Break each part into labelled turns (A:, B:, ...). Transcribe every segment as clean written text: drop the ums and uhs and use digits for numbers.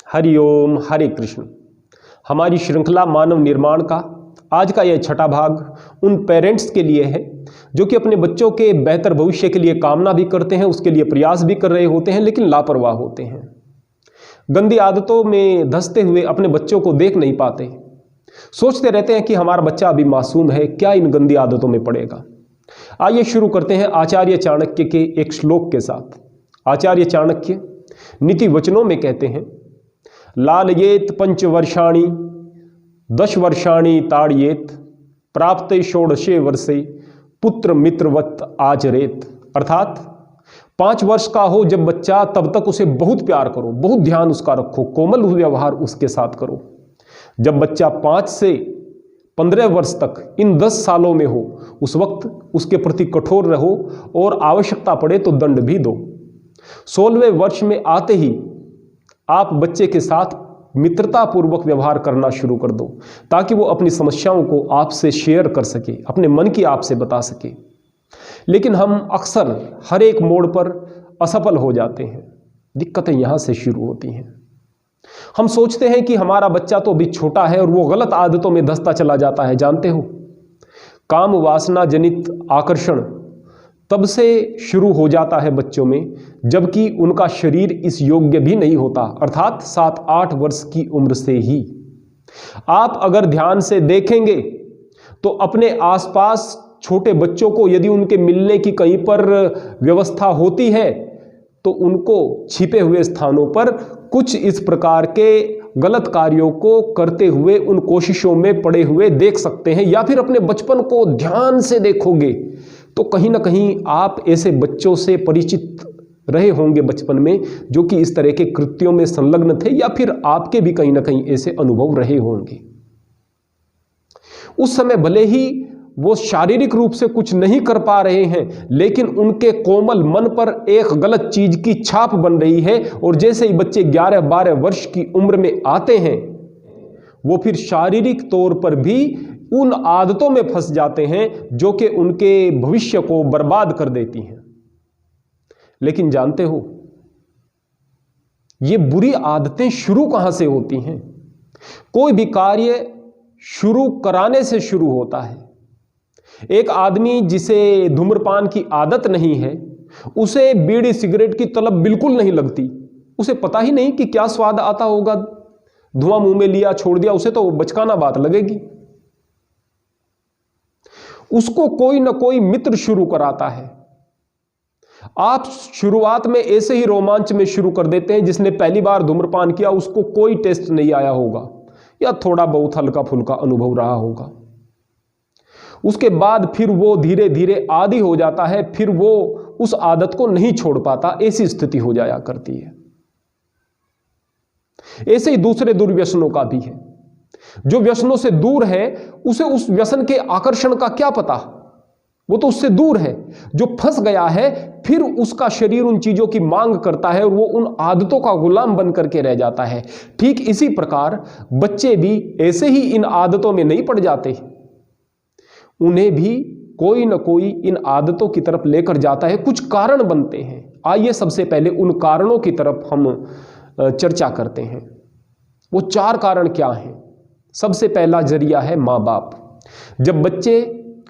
A: हरिओम हरे कृष्ण। हमारी श्रृंखला मानव निर्माण का आज का यह छठा भाग उन पेरेंट्स के लिए है जो कि अपने बच्चों के बेहतर भविष्य के लिए कामना भी करते हैं, उसके लिए प्रयास भी कर रहे होते हैं, लेकिन लापरवाह होते हैं। गंदी आदतों में धंसते हुए अपने बच्चों को देख नहीं पाते। सोचते रहते हैं कि हमारा बच्चा अभी मासूम है, क्या इन गंदी आदतों में पड़ेगा। आइए शुरू करते हैं आचार्य चाणक्य के एक श्लोक के साथ। आचार्य चाणक्य नीति वचनों में कहते हैं, लालयेत पंचवर्षाणि 10 वर्षाणि ताड़येत प्राप्ते षोडशे वर्षे पुत्र मित्रवत आचरेत। अर्थात 5 वर्ष का हो जब बच्चा, तब तक उसे बहुत प्यार करो, बहुत ध्यान उसका रखो, कोमल व्यवहार उसके साथ करो। जब बच्चा 5 से 15 वर्ष तक इन 10 सालों में हो, उस वक्त उसके प्रति कठोर रहो और आवश्यकता पड़े तो दंड भी दो। 16वें वर्ष में आते ही आप बच्चे के साथ मित्रतापूर्वक व्यवहार करना शुरू कर दो, ताकि वो अपनी समस्याओं को आपसे शेयर कर सके, अपने मन की आपसे बता सके। लेकिन हम अक्सर हर एक मोड़ पर असफल हो जाते हैं। दिक्कतें यहाँ से शुरू होती हैं। हम सोचते हैं कि हमारा बच्चा तो अभी छोटा है और वो गलत आदतों में धंसता चला जाता है। जानते हो, काम वासना जनित आकर्षण तब से शुरू हो जाता है बच्चों में जबकि उनका शरीर इस योग्य भी नहीं होता, अर्थात 7-8 वर्ष की उम्र से ही। आप अगर ध्यान से देखेंगे तो अपने आसपास छोटे बच्चों को यदि उनके मिलने की कहीं पर व्यवस्था होती है तो उनको छिपे हुए स्थानों पर कुछ इस प्रकार के गलत कार्यों को करते हुए उन कोशिशों में पड़े हुए देख सकते हैं। या फिर अपने बचपन को ध्यान से देखोगे तो कहीं ना कहीं आप ऐसे बच्चों से परिचित रहे होंगे बचपन में जो कि इस तरह के कृत्यों में संलग्न थे, या फिर आपके भी कहीं ना कहीं ऐसे अनुभव रहे होंगे। उस समय भले ही वो शारीरिक रूप से कुछ नहीं कर पा रहे हैं, लेकिन उनके कोमल मन पर एक गलत चीज की छाप बन रही है, और जैसे ही बच्चे 11-12 वर्ष की उम्र में आते हैं वो फिर शारीरिक तौर पर भी उन आदतों में फंस जाते हैं जो कि उनके भविष्य को बर्बाद कर देती हैं। लेकिन जानते हो, ये बुरी आदतें शुरू कहां से होती हैं? कोई भी कार्य शुरू कराने से शुरू होता है। एक आदमी जिसे धूम्रपान की आदत नहीं है, उसे बीड़ी सिगरेट की तलब बिल्कुल नहीं लगती। उसे पता ही नहीं कि क्या स्वाद आता होगा, धुआं मुंह में लिया छोड़ दिया, उसे तो बचकाना बात लगेगी। उसको कोई ना कोई मित्र शुरू कराता है। आप शुरुआत में ऐसे ही रोमांच में शुरू कर देते हैं। जिसने पहली बार धूम्रपान किया उसको कोई टेस्ट नहीं आया होगा, या थोड़ा बहुत हल्का फुल्का अनुभव रहा होगा। उसके बाद फिर वो धीरे धीरे आदी हो जाता है, फिर वो उस आदत को नहीं छोड़ पाता। ऐसी स्थिति हो जाया करती है। ऐसे ही दूसरे दुर्व्यसनों का भी है। जो व्यसनों से दूर है उसे उस व्यसन के आकर्षण का क्या पता, वो तो उससे दूर है। जो फंस गया है फिर उसका शरीर उन चीजों की मांग करता है और वो उन आदतों का गुलाम बन करके रह जाता है। ठीक इसी प्रकार बच्चे भी ऐसे ही इन आदतों में नहीं पड़ जाते, उन्हें भी कोई ना कोई इन आदतों की तरफ लेकर जाता है। कुछ कारण बनते हैं। आइए सबसे पहले उन कारणों की तरफ हम चर्चा करते हैं। वो 4 कारण क्या हैं? सबसे पहला जरिया है माँ बाप। जब बच्चे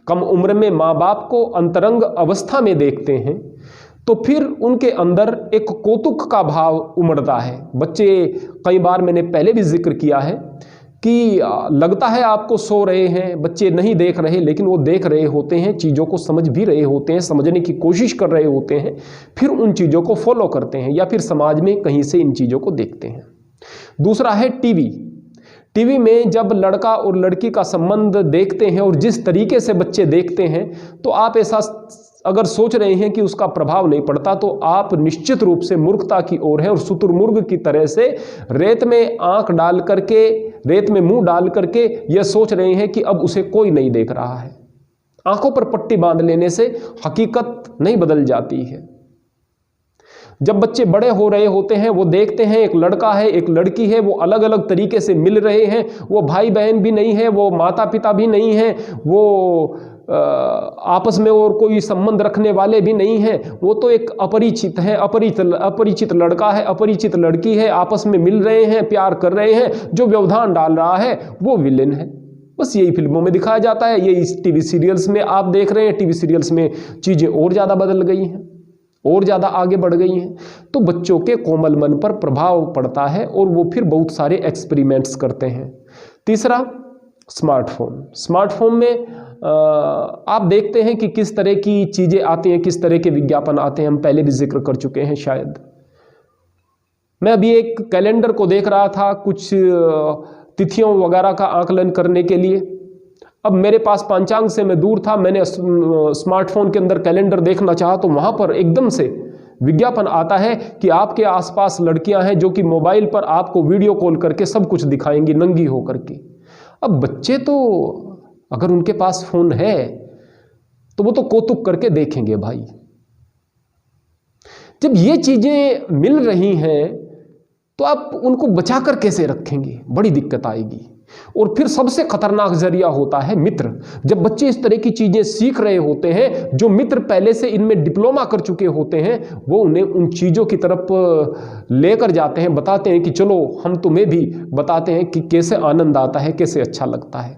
A: कम उम्र में माँ बाप को अंतरंग अवस्था में देखते हैं तो फिर उनके अंदर एक कौतुक का भाव उमड़ता है। बच्चे, कई बार मैंने पहले भी जिक्र किया है कि लगता है आपको सो रहे हैं, बच्चे नहीं देख रहे, लेकिन वो देख रहे होते हैं, चीज़ों को समझ भी रहे होते हैं, समझने की कोशिश कर रहे होते हैं, फिर उन चीज़ों को फॉलो करते हैं या फिर समाज में कहीं से इन चीज़ों को देखते हैं। दूसरा है टीवी। टीवी में जब लड़का और लड़की का संबंध देखते हैं और जिस तरीके से बच्चे देखते हैं, तो आप ऐसा अगर सोच रहे हैं कि उसका प्रभाव नहीं पड़ता तो आप निश्चित रूप से मूर्खता की ओर हैं, और शुतुरमुर्ग की तरह से रेत में आंख डाल करके, रेत में मुंह डाल करके यह सोच रहे हैं कि अब उसे कोई नहीं देख रहा है। आंखों पर पट्टी बांध लेने से हकीकत नहीं बदल जाती है। जब बच्चे बड़े हो रहे होते हैं वो देखते हैं एक लड़का है एक लड़की है, वो अलग अलग तरीके से मिल रहे हैं, वो भाई बहन भी नहीं है, वो माता पिता भी नहीं है, वो आपस में और कोई संबंध रखने वाले भी नहीं हैं, वो तो एक अपरिचित है, अपरिचित लड़का है, अपरिचित लड़की है, आपस में मिल रहे हैं, प्यार कर रहे हैं, जो व्यवधान डाल रहा है वो विलेन है। बस यही फिल्मों में दिखाया जाता है, यही टीवी सीरियल्स में आप देख रहे हैं। टीवी सीरियल्स में चीज़ें और ज़्यादा बदल गई हैं, और ज़्यादा आगे बढ़ गई हैं, तो बच्चों के कोमल मन पर प्रभाव पड़ता है और वो फिर बहुत सारे एक्सपेरिमेंट्स करते हैं। तीसरा, स्मार्टफोन। स्मार्टफोन में आप देखते हैं कि किस तरह की चीज़ें आती हैं, किस तरह के विज्ञापन आते हैं, हम पहले भी जिक्र कर चुके हैं शायद। मैं अभी एक कैलेंडर को देख रहा था कुछ तिथियों वगैरह का आकलन करने के लिए। अब मेरे पास पांचांग से मैं दूर था, मैंने स्मार्टफोन के अंदर कैलेंडर देखना चाहा तो वहाँ पर एकदम से विज्ञापन आता है कि आपके आसपास लड़कियां हैं जो कि मोबाइल पर आपको वीडियो कॉल करके सब कुछ दिखाएंगी नंगी होकर के। अब बच्चे तो अगर उनके पास फोन है तो वो तो कौतुक करके देखेंगे भाई। जब ये चीजें मिल रही हैं तो आप उनको बचाकर कैसे रखेंगे, बड़ी दिक्कत आएगी। और फिर सबसे खतरनाक जरिया होता है मित्र। जब बच्चे इस तरह की चीजें सीख रहे होते हैं, जो मित्र पहले से इनमें डिप्लोमा कर चुके होते हैं, वो उन्हें उन चीजों की तरफ लेकर जाते हैं, बताते हैं कि चलो हम तुम्हें भी बताते हैं कि कैसे आनंद आता है, कैसे अच्छा लगता है।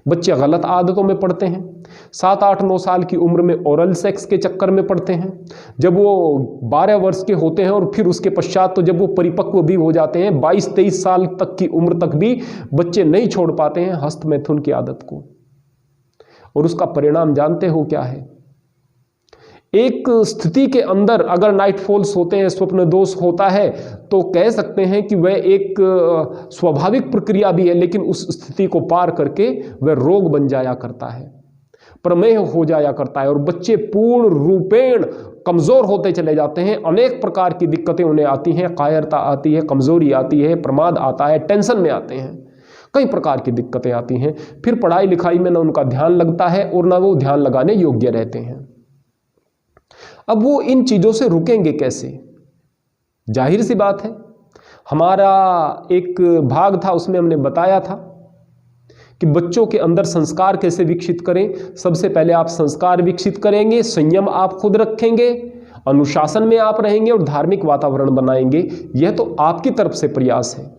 A: बच्चे गलत आदतों में पड़ते हैं। 7, 8, 9 साल की उम्र में ओरल सेक्स के चक्कर में पड़ते हैं। जब वो 12 वर्ष के होते हैं और फिर उसके पश्चात तो जब वो परिपक्व भी हो जाते हैं, 22, 23 साल तक की उम्र तक भी बच्चे नहीं छोड़ पाते हैं हस्त मैथुन की आदत को। और उसका परिणाम जानते हो क्या है? एक स्थिति के अंदर अगर नाइट फॉल्स होते हैं, स्वप्न दोष होता है, तो कह सकते हैं कि वह एक स्वाभाविक प्रक्रिया भी है, लेकिन उस स्थिति को पार करके वह रोग बन जाया करता है, प्रमेय हो जाया करता है और बच्चे पूर्ण रूपेण कमजोर होते चले जाते हैं। अनेक प्रकार की दिक्कतें उन्हें आती हैं, कायरता आती है, कमजोरी आती है, प्रमाद आता है, टेंशन में आते हैं, कई प्रकार की दिक्कतें आती हैं। फिर पढ़ाई लिखाई में ना उनका ध्यान लगता है और ना वो ध्यान लगाने योग्य रहते हैं। अब वो इन चीजों से रुकेंगे कैसे? जाहिर सी बात है, हमारा एक भाग था उसमें हमने बताया था कि बच्चों के अंदर संस्कार कैसे विकसित करें। सबसे पहले आप संस्कार विकसित करेंगे, संयम आप खुद रखेंगे, अनुशासन में आप रहेंगे और धार्मिक वातावरण बनाएंगे। यह तो आपकी तरफ से प्रयास है।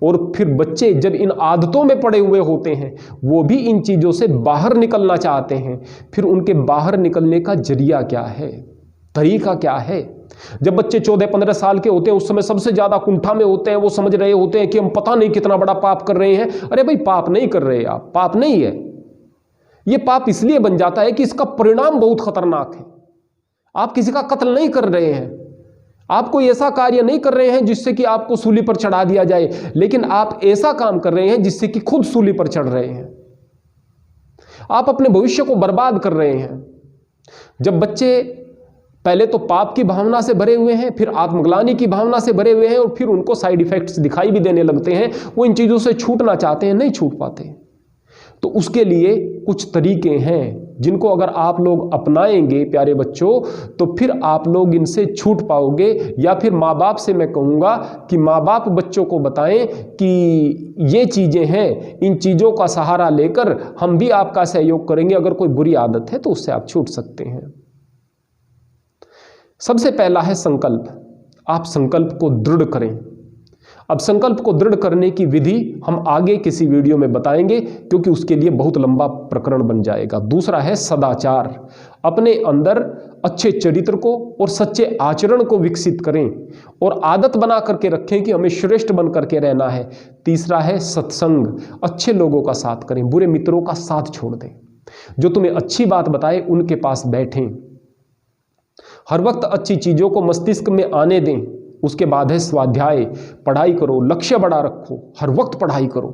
A: और फिर बच्चे जब इन आदतों में पड़े हुए होते हैं, वो भी इन चीजों से बाहर निकलना चाहते हैं। फिर उनके बाहर निकलने का जरिया क्या है, तरीका क्या है? जब बच्चे 14-15 साल के होते हैं, उस समय सबसे ज्यादा कुंठा में होते हैं। वो समझ रहे होते हैं कि हम पता नहीं कितना बड़ा पाप कर रहे हैं। अरे भाई, पाप नहीं कर रहे आप, पाप नहीं है ये। पाप इसलिए बन जाता है कि इसका परिणाम बहुत खतरनाक है। आप किसी का कत्ल नहीं कर रहे हैं, आप कोई ऐसा कार्य नहीं कर रहे हैं जिससे कि आपको सूली पर चढ़ा दिया जाए, लेकिन आप ऐसा काम कर रहे हैं जिससे कि खुद सूली पर चढ़ रहे हैं। आप अपने भविष्य को बर्बाद कर रहे हैं। जब बच्चे पहले तो पाप की भावना से भरे हुए हैं, फिर आत्मग्लानि की भावना से भरे हुए हैं और फिर उनको साइड इफेक्ट्स दिखाई भी देने लगते हैं, वो इन चीजों से छूटना चाहते हैं, नहीं छूट पाते। तो उसके लिए कुछ तरीके हैं जिनको अगर आप लोग अपनाएंगे प्यारे बच्चों, तो फिर आप लोग इनसे छूट पाओगे। या फिर माँ बाप से मैं कहूँगा कि माँ बाप बच्चों को बताएं कि ये चीज़ें हैं, इन चीज़ों का सहारा लेकर हम भी आपका सहयोग करेंगे। अगर कोई बुरी आदत है तो उससे आप छूट सकते हैं। सबसे पहला है संकल्प। आप संकल्प को दृढ़ करें। अब संकल्प को दृढ़ करने की विधि हम आगे किसी वीडियो में बताएंगे, क्योंकि उसके लिए बहुत लंबा प्रकरण बन जाएगा। दूसरा है सदाचार। अपने अंदर अच्छे चरित्र को और सच्चे आचरण को विकसित करें और आदत बना करके रखें कि हमें श्रेष्ठ बन करके रहना है। तीसरा है सत्संग। अच्छे लोगों का साथ करें, बुरे मित्रों का साथ छोड़ दें। जो तुम्हें अच्छी बात बताए उनके पास बैठें। हर वक्त अच्छी चीजों को मस्तिष्क में आने दें। उसके बाद है स्वाध्याय। पढ़ाई करो, लक्ष्य बड़ा रखो, हर वक्त पढ़ाई करो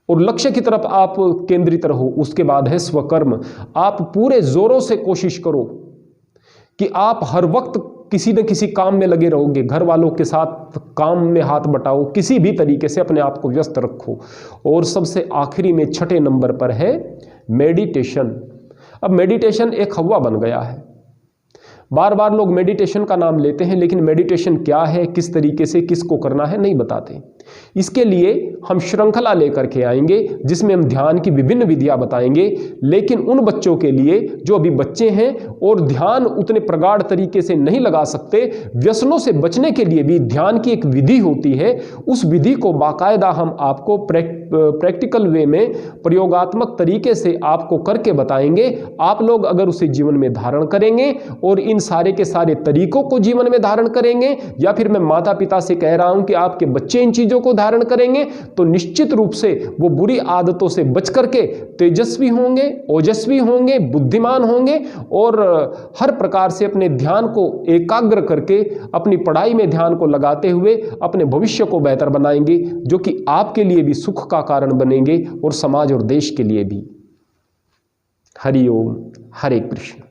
A: और लक्ष्य की तरफ आप केंद्रित रहो। उसके बाद है स्वकर्म। आप पूरे जोरों से कोशिश करो कि आप हर वक्त किसी न किसी काम में लगे रहोगे। घर वालों के साथ काम में हाथ बटाओ, किसी भी तरीके से अपने आप को व्यस्त रखो। और सबसे आखिरी में 6ठे नंबर पर है मेडिटेशन। अब मेडिटेशन एक हवा बन गया है। बार बार लोग मेडिटेशन का नाम लेते हैं, लेकिन मेडिटेशन क्या है, किस तरीके से किसको करना है, नहीं बताते। इसके लिए हम श्रृंखला लेकर के आएंगे जिसमें हम ध्यान की विभिन्न विधियां बताएंगे, लेकिन उन बच्चों के लिए जो अभी बच्चे हैं और ध्यान उतने प्रगाढ़ तरीके से नहीं लगा सकते, व्यसनों से बचने के लिए भी ध्यान की एक विधि होती है। उस विधि को बाकायदा हम आपको प्रैक्टिकल वे में प्रयोगात्मक तरीके से आपको करके बताएंगे। आप लोग अगर उसे जीवन में धारण करेंगे और इन सारे के सारे तरीकों को जीवन में धारण करेंगे, या फिर मैं माता पिता से कह रहा हूं कि आपके बच्चे इन चीजों को धारण करेंगे, तो निश्चित रूप से वो बुरी आदतों से बच करके तेजस्वी होंगे, ओजस्वी होंगे, बुद्धिमान होंगे और हर प्रकार से अपने ध्यान को एकाग्र करके अपनी पढ़ाई में ध्यान को लगाते हुए अपने भविष्य को बेहतर बनाएंगे, जो कि आपके लिए भी सुख का कारण बनेंगे और समाज और देश के लिए भी। हरि ओम, हरे कृष्ण।